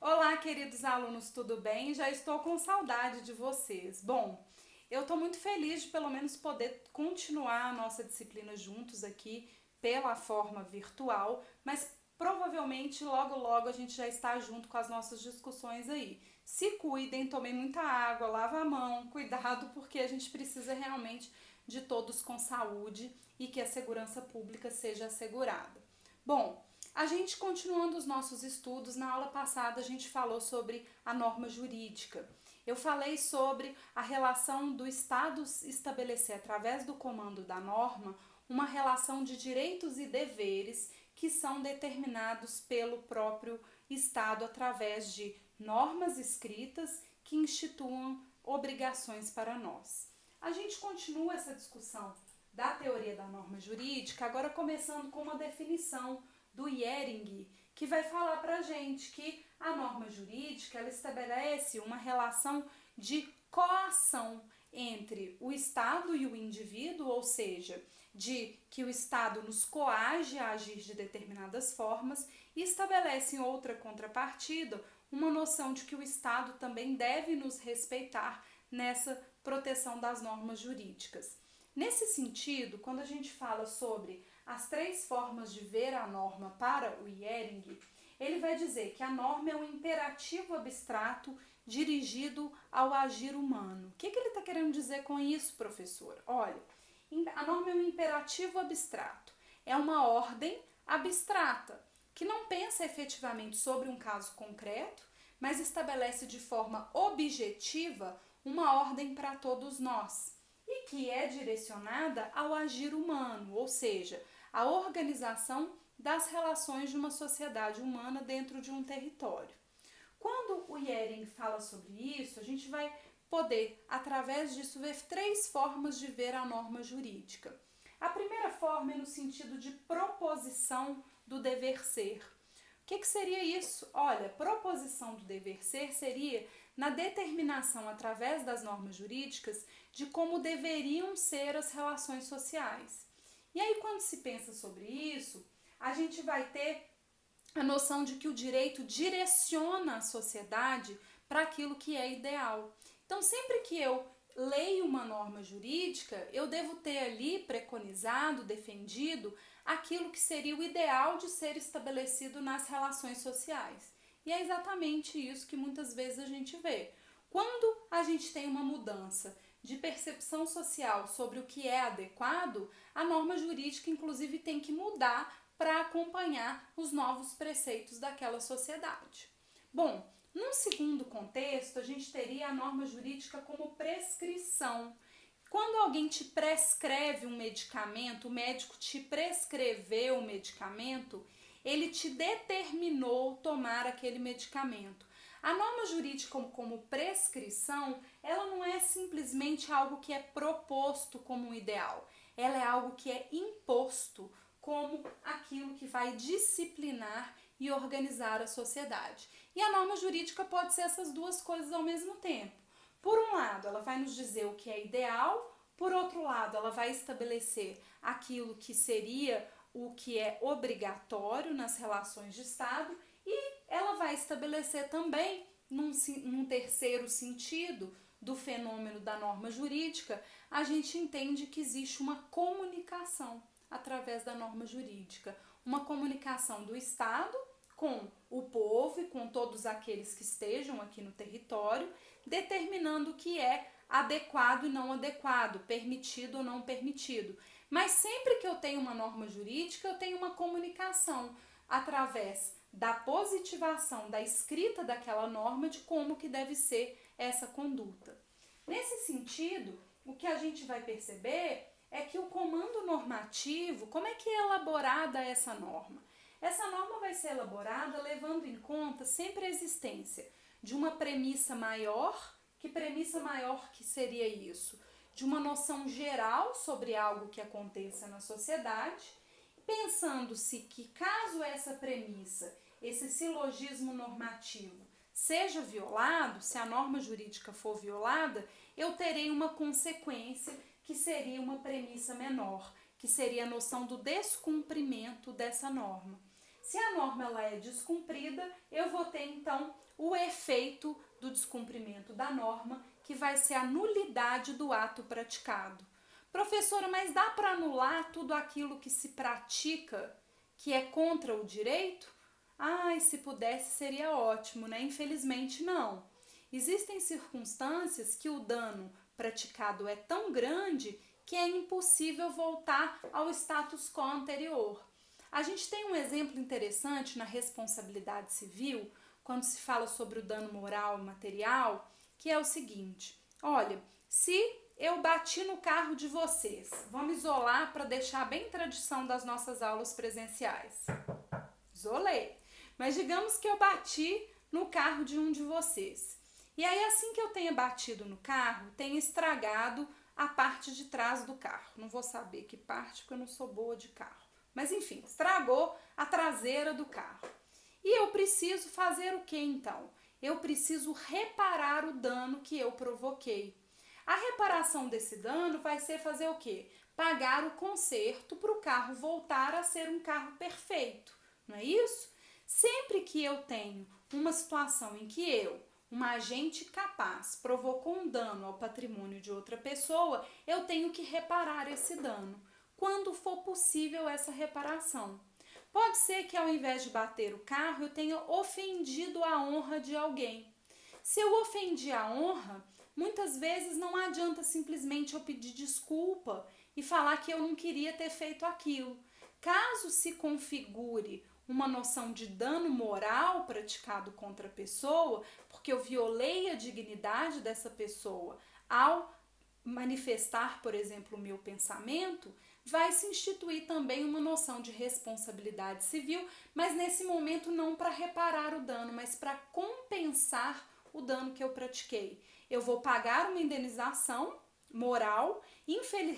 Olá, queridos alunos, tudo bem? Já estou com saudade de vocês. Bom, eu estou muito feliz de pelo menos poder continuar a nossa disciplina juntos aqui pela forma virtual, mas provavelmente logo logo a gente já está junto com as nossas discussões aí. Se cuidem, tomem muita água, lava a mão, cuidado porque a gente precisa realmente de todos com saúde e que a segurança pública seja assegurada. Bom, a gente continuando os nossos estudos, na aula passada a gente falou sobre a norma jurídica. Eu falei sobre a relação do Estado estabelecer através do comando da norma uma relação de direitos e deveres que são determinados pelo próprio Estado através de normas escritas que instituam obrigações para nós. A gente continua essa discussão da teoria da norma jurídica, agora começando com uma definição do Jhering, que vai falar para a gente que a norma jurídica ela estabelece uma relação de coação entre o Estado e o indivíduo, ou seja, de que o Estado nos coage a agir de determinadas formas e estabelece em outra contrapartida uma noção de que o Estado também deve nos respeitar nessa proteção das normas jurídicas. Nesse sentido, quando a gente fala sobre as três formas de ver a norma para o Jhering, ele vai dizer que a norma é um imperativo abstrato dirigido ao agir humano. O que ele está querendo dizer com isso, professor? Olha, a norma é um imperativo abstrato, é uma ordem abstrata, que não pensa efetivamente sobre um caso concreto, mas estabelece de forma objetiva uma ordem para todos nós e que é direcionada ao agir humano, ou seja, a organização das relações de uma sociedade humana dentro de um território. Quando o Jhering fala sobre isso, a gente vai poder, através disso, ver três formas de ver a norma jurídica. A primeira forma é no sentido de proposição do dever ser. O que seria isso? Olha, proposição do dever ser seria na determinação através das normas jurídicas de como deveriam ser as relações sociais. E aí, quando se pensa sobre isso, a gente vai ter a noção de que o direito direciona a sociedade para aquilo que é ideal. Então, sempre que eu leio uma norma jurídica, eu devo ter ali preconizado, defendido aquilo que seria o ideal de ser estabelecido nas relações sociais. E é exatamente isso que muitas vezes a gente vê. Quando a gente tem uma mudança de percepção social sobre o que é adequado, a norma jurídica inclusive tem que mudar para acompanhar os novos preceitos daquela sociedade. Bom, num segundo contexto, a gente teria a norma jurídica como prescrição. Quando alguém te prescreve um medicamento, o médico te prescreveu um medicamento, ele te determinou tomar aquele medicamento. A norma jurídica como prescrição, ela não é simplesmente algo que é proposto como um ideal, ela é algo que é imposto como aquilo que vai disciplinar e organizar a sociedade. E a norma jurídica pode ser essas duas coisas ao mesmo tempo. Por um lado, ela vai nos dizer o que é ideal, por outro lado, ela vai estabelecer aquilo que seria o que é obrigatório nas relações de Estado e ela vai estabelecer também, num terceiro sentido do fenômeno da norma jurídica, a gente entende que existe uma comunicação através da norma jurídica, uma comunicação do Estado com o povo e com todos aqueles que estejam aqui no território, determinando o que é adequado e não adequado, permitido ou não permitido. Mas sempre que eu tenho uma norma jurídica, eu tenho uma comunicação através da positivação da escrita daquela norma de como que deve ser essa conduta. Nesse sentido, o que a gente vai perceber é que o comando normativo, como é que é elaborada essa norma? Essa norma vai ser elaborada levando em conta sempre a existência de uma premissa maior. Que premissa maior que seria isso? De uma noção geral sobre algo que aconteça na sociedade, pensando-se que caso essa premissa, esse silogismo normativo, seja violado, se a norma jurídica for violada, eu terei uma consequência que seria uma premissa menor, que seria a noção do descumprimento dessa norma. Se a norma ela é descumprida, eu vou ter então o efeito do descumprimento da norma, que vai ser a nulidade do ato praticado. Professora, mas dá para anular tudo aquilo que se pratica que é contra o direito? Ai, se pudesse seria ótimo, né? Infelizmente não. Existem circunstâncias que o dano praticado é tão grande que é impossível voltar ao status quo anterior. A gente tem um exemplo interessante na responsabilidade civil, quando se fala sobre o dano moral e material, que é o seguinte: olha, se eu bati no carro de vocês, vamos isolar para deixar bem tradição das nossas aulas presenciais. Isolei. Mas digamos que eu bati no carro de um de vocês. E aí, assim que eu tenha batido no carro, tenha estragado a parte de trás do carro. Não vou saber que parte, porque eu não sou boa de carro. Mas enfim, estragou a traseira do carro. E eu preciso fazer o que então? Eu preciso reparar o dano que eu provoquei. A reparação desse dano vai ser fazer o quê? Pagar o conserto para o carro voltar a ser um carro perfeito. Não é isso? Sempre que eu tenho uma situação em que um agente capaz, provocou um dano ao patrimônio de outra pessoa, eu tenho que reparar esse dano, quando for possível essa reparação. Pode ser que ao invés de bater o carro, eu tenha ofendido a honra de alguém. Se eu ofendi a honra, muitas vezes não adianta simplesmente eu pedir desculpa e falar que eu não queria ter feito aquilo. Caso se configure uma noção de dano moral praticado contra a pessoa, porque eu violei a dignidade dessa pessoa ao manifestar, por exemplo, o meu pensamento, vai se instituir também uma noção de responsabilidade civil, mas nesse momento não para reparar o dano, mas para compensar o dano que eu pratiquei. Eu vou pagar uma indenização moral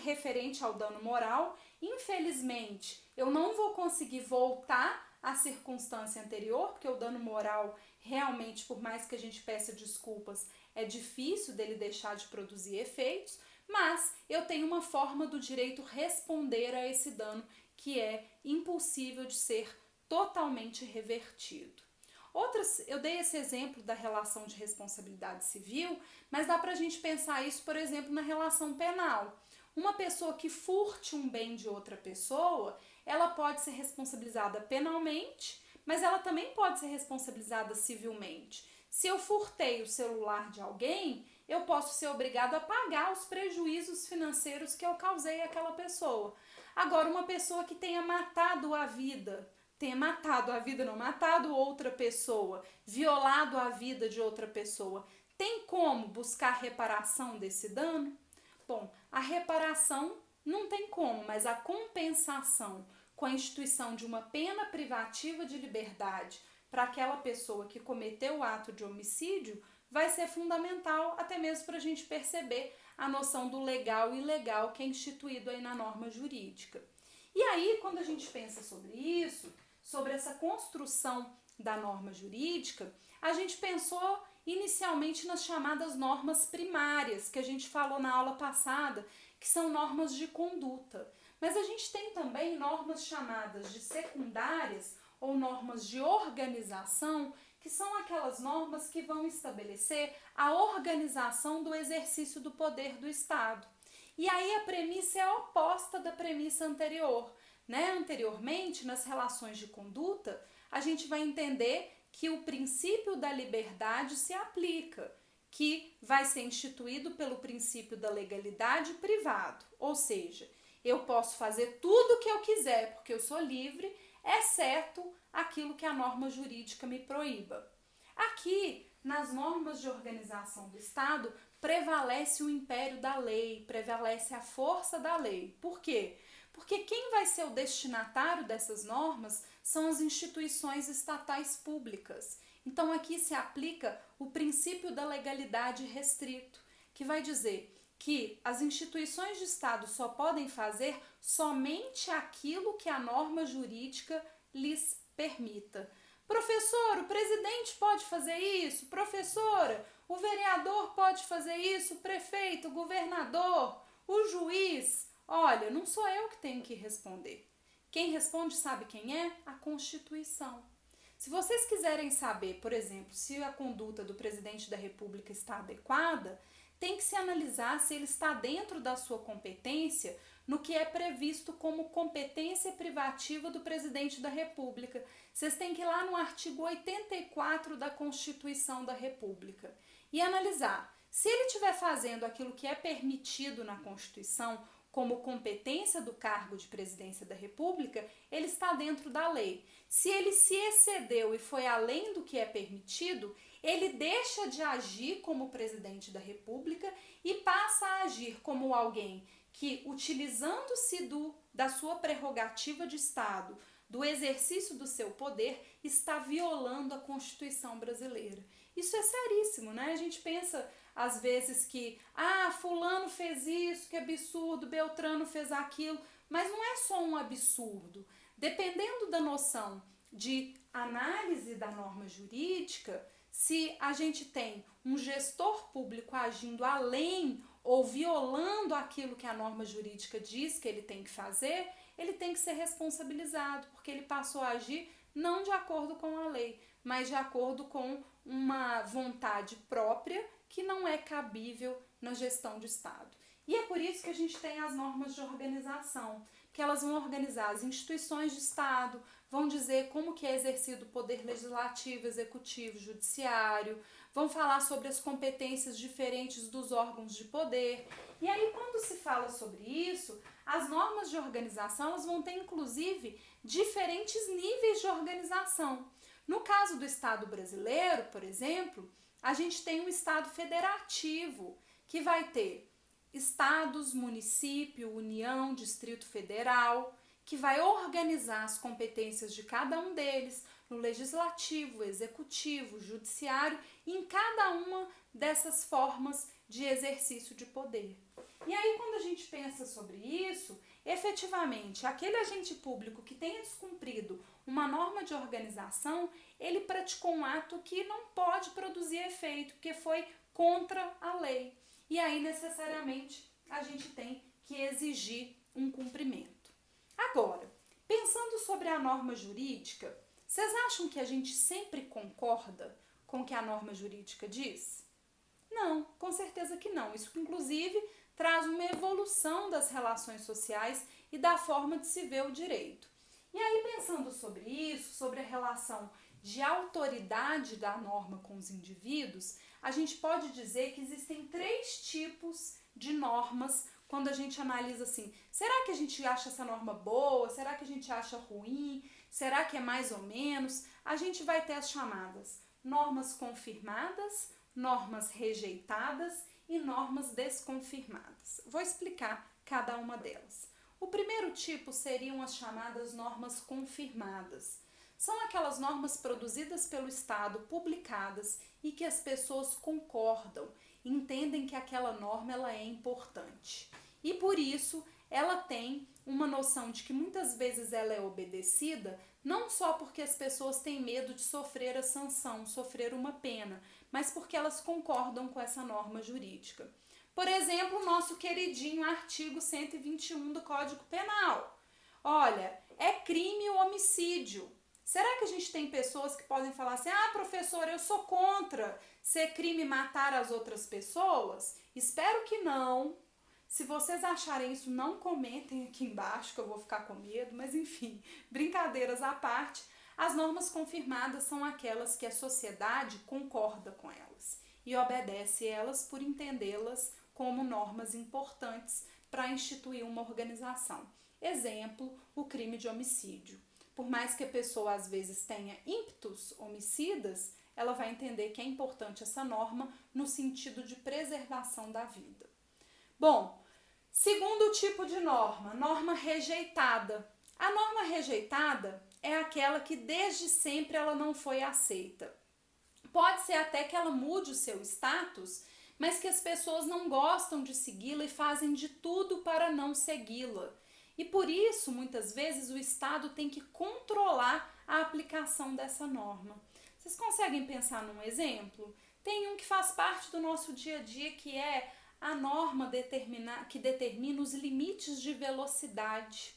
referente ao dano moral. Infelizmente, eu não vou conseguir voltar à circunstância anterior, porque o dano moral realmente, por mais que a gente peça desculpas, é difícil dele deixar de produzir efeitos, mas eu tenho uma forma do direito responder a esse dano que é impossível de ser totalmente revertido. Eu dei esse exemplo da relação de responsabilidade civil, mas dá para a gente pensar isso, por exemplo, na relação penal. Uma pessoa que furte um bem de outra pessoa, ela pode ser responsabilizada penalmente, mas ela também pode ser responsabilizada civilmente. Se eu furtei o celular de alguém, eu posso ser obrigado a pagar os prejuízos financeiros que eu causei àquela pessoa. Agora, uma pessoa que tenha matado matado outra pessoa, violado a vida de outra pessoa, tem como buscar reparação desse dano? Bom, a reparação não tem como, mas a compensação com a instituição de uma pena privativa de liberdade para aquela pessoa que cometeu o ato de homicídio vai ser fundamental, até mesmo para a gente perceber a noção do legal e ilegal que é instituído aí na norma jurídica. E aí, quando a gente pensa sobre isso, sobre essa construção da norma jurídica, a gente pensou inicialmente nas chamadas normas primárias, que a gente falou na aula passada, que são normas de conduta. Mas a gente tem também normas chamadas de secundárias ou normas de organização, que são aquelas normas que vão estabelecer a organização do exercício do poder do Estado. E aí a premissa é oposta da premissa anterior, né? Anteriormente, nas relações de conduta, a gente vai entender que o princípio da liberdade se aplica, que vai ser instituído pelo princípio da legalidade privado, ou seja, eu posso fazer tudo o que eu quiser, porque eu sou livre, exceto aquilo que a norma jurídica me proíba. Aqui, nas normas de organização do Estado, prevalece o império da lei, prevalece a força da lei. Por quê? Porque quem vai ser o destinatário dessas normas são as instituições estatais públicas. Então aqui se aplica o princípio da legalidade restrito, que vai dizer que as instituições de Estado só podem fazer somente aquilo que a norma jurídica lhes permita. Professor, o presidente pode fazer isso? Professora, o vereador pode fazer isso? O prefeito, o governador, o juiz? Olha, não sou eu que tenho que responder. Quem responde sabe quem é? A Constituição. Se vocês quiserem saber, por exemplo, se a conduta do presidente da República está adequada, tem que se analisar se ele está dentro da sua competência no que é previsto como competência privativa do presidente da República. Vocês têm que ir lá no artigo 84 da Constituição da República e analisar. Se ele estiver fazendo aquilo que é permitido na Constituição como competência do cargo de presidência da República, ele está dentro da lei. Se ele se excedeu e foi além do que é permitido, ele deixa de agir como presidente da República e passa a agir como alguém que, utilizando-se da sua prerrogativa de Estado, do exercício do seu poder, está violando a Constituição brasileira. Isso é seríssimo, né? A gente pensa às vezes que, fulano fez isso, que absurdo, Beltrano fez aquilo, mas não é só um absurdo. Dependendo da noção de análise da norma jurídica, se a gente tem um gestor público agindo além ou violando aquilo que a norma jurídica diz que ele tem que fazer, ele tem que ser responsabilizado, porque ele passou a agir não de acordo com a lei, mas de acordo com uma vontade própria que não é cabível na gestão de Estado. E é por isso que a gente tem as normas de organização, que elas vão organizar as instituições de Estado, vão dizer como que é exercido o poder legislativo, executivo, judiciário, vão falar sobre as competências diferentes dos órgãos de poder. E aí, quando se fala sobre isso, as normas de organização elas vão ter, inclusive, diferentes níveis de organização. No caso do Estado brasileiro, por exemplo, a gente tem um Estado federativo, que vai ter estados, município, União, Distrito Federal, que vai organizar as competências de cada um deles no legislativo, executivo, judiciário, em cada uma dessas formas de exercício de poder. E aí, quando a gente pensa sobre isso, efetivamente, aquele agente público que tenha descumprido uma norma de organização, ele praticou um ato que não pode produzir efeito, porque foi contra a lei. E aí, necessariamente, a gente tem que exigir um cumprimento. Agora, pensando sobre a norma jurídica, vocês acham que a gente sempre concorda com o que a norma jurídica diz? Não, com certeza que não. Isso, inclusive, traz uma evolução das relações sociais e da forma de se ver o direito. E aí, pensando sobre isso, sobre a relação de autoridade da norma com os indivíduos, a gente pode dizer que existem 3 tipos de normas quando a gente analisa assim, será que a gente acha essa norma boa? Será que a gente acha ruim? Será que é mais ou menos? A gente vai ter as chamadas normas confirmadas, normas rejeitadas e normas desconfirmadas. Vou explicar cada uma delas. O primeiro tipo seriam as chamadas normas confirmadas. São aquelas normas produzidas pelo Estado, publicadas e que as pessoas concordam, entendem que aquela norma ela é importante. E por isso ela tem uma noção de que muitas vezes ela é obedecida, não só porque as pessoas têm medo de sofrer a sanção, sofrer uma pena, mas porque elas concordam com essa norma jurídica. Por exemplo, o nosso queridinho artigo 121 do Código Penal. Olha, é crime o homicídio. Será que a gente tem pessoas que podem falar assim, professor, eu sou contra ser crime matar as outras pessoas? Espero que não. Se vocês acharem isso, não comentem aqui embaixo, que eu vou ficar com medo, mas enfim, brincadeiras à parte, as normas confirmadas são aquelas que a sociedade concorda com elas e obedece elas por entendê-las como normas importantes para instituir uma organização. Exemplo, o crime de homicídio. Por mais que a pessoa às vezes tenha ímpetos homicidas, ela vai entender que é importante essa norma no sentido de preservação da vida. Bom, segundo tipo de norma, norma rejeitada. A norma rejeitada é aquela que desde sempre ela não foi aceita. Pode ser até que ela mude o seu status, mas que as pessoas não gostam de segui-la e fazem de tudo para não segui-la. E por isso, muitas vezes, o Estado tem que controlar a aplicação dessa norma. Vocês conseguem pensar num exemplo? Tem um que faz parte do nosso dia a dia, que é a norma que determina os limites de velocidade.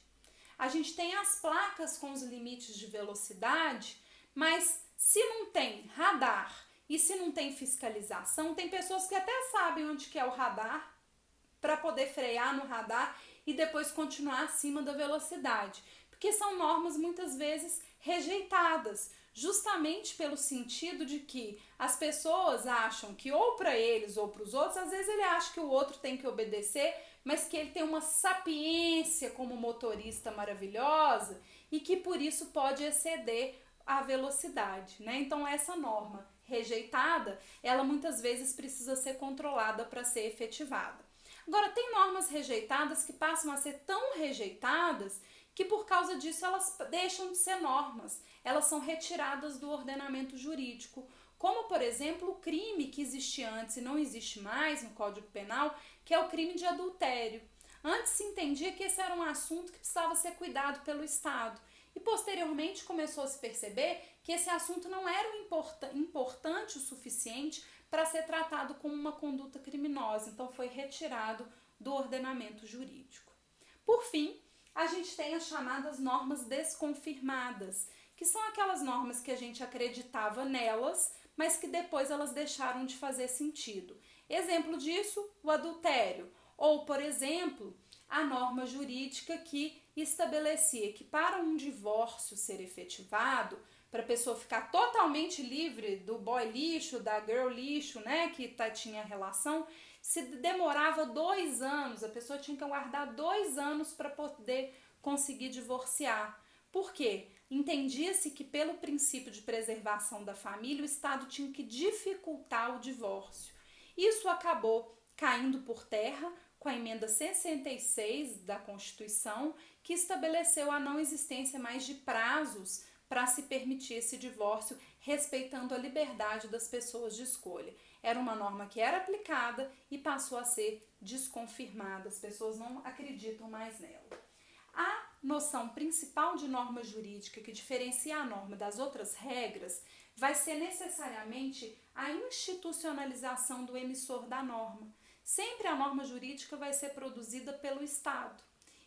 A gente tem as placas com os limites de velocidade, mas se não tem radar e se não tem fiscalização, tem pessoas que até sabem onde que é o radar para poder frear no radar e depois continuar acima da velocidade, porque são normas muitas vezes rejeitadas, justamente pelo sentido de que as pessoas acham que ou para eles ou para os outros, às vezes ele acha que o outro tem que obedecer, mas que ele tem uma sapiência como motorista maravilhosa e que por isso pode exceder a velocidade, né? Então essa norma rejeitada, ela muitas vezes precisa ser controlada para ser efetivada. Agora, tem normas rejeitadas que passam a ser tão rejeitadas que por causa disso elas deixam de ser normas, elas são retiradas do ordenamento jurídico, como por exemplo o crime que existia antes e não existe mais no Código Penal, que é o crime de adultério. Antes se entendia que esse era um assunto que precisava ser cuidado pelo Estado e posteriormente começou a se perceber que esse assunto não era importante o suficiente para ser tratado como uma conduta criminosa, então foi retirado do ordenamento jurídico. Por fim, a gente tem as chamadas normas desconfirmadas, que são aquelas normas que a gente acreditava nelas, mas que depois elas deixaram de fazer sentido. Exemplo disso, o adultério, ou, por exemplo, a norma jurídica que estabelecia que para um divórcio ser efetivado, para a pessoa ficar totalmente livre do boy lixo, da girl lixo, né, que tinha relação, se demorava 2 anos, a pessoa tinha que aguardar 2 anos para poder conseguir divorciar. Por quê? Entendia-se que pelo princípio de preservação da família, o Estado tinha que dificultar o divórcio. Isso acabou caindo por terra com a emenda 66 da Constituição, que estabeleceu a não existência mais de prazos para se permitir esse divórcio, respeitando a liberdade das pessoas de escolha. Era uma norma que era aplicada e passou a ser desconfirmada, as pessoas não acreditam mais nela. A noção principal de norma jurídica que diferencia a norma das outras regras vai ser necessariamente a institucionalização do emissor da norma. Sempre a norma jurídica vai ser produzida pelo Estado.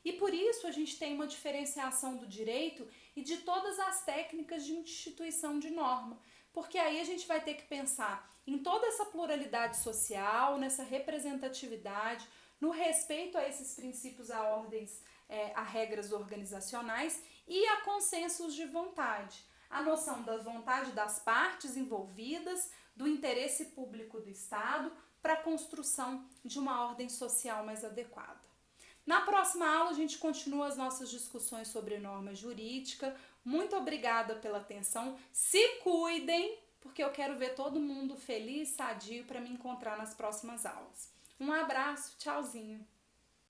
E por isso a gente tem uma diferenciação do direito e de todas as técnicas de instituição de norma, porque aí a gente vai ter que pensar em toda essa pluralidade social, nessa representatividade, no respeito a esses princípios, a ordens, a regras organizacionais e a consensos de vontade. A noção da vontade das partes envolvidas, do interesse público do Estado para a construção de uma ordem social mais adequada. Na próxima aula a gente continua as nossas discussões sobre norma jurídica. Muito obrigada pela atenção. Se cuidem, porque eu quero ver todo mundo feliz, sadio para me encontrar nas próximas aulas. Um abraço, tchauzinho!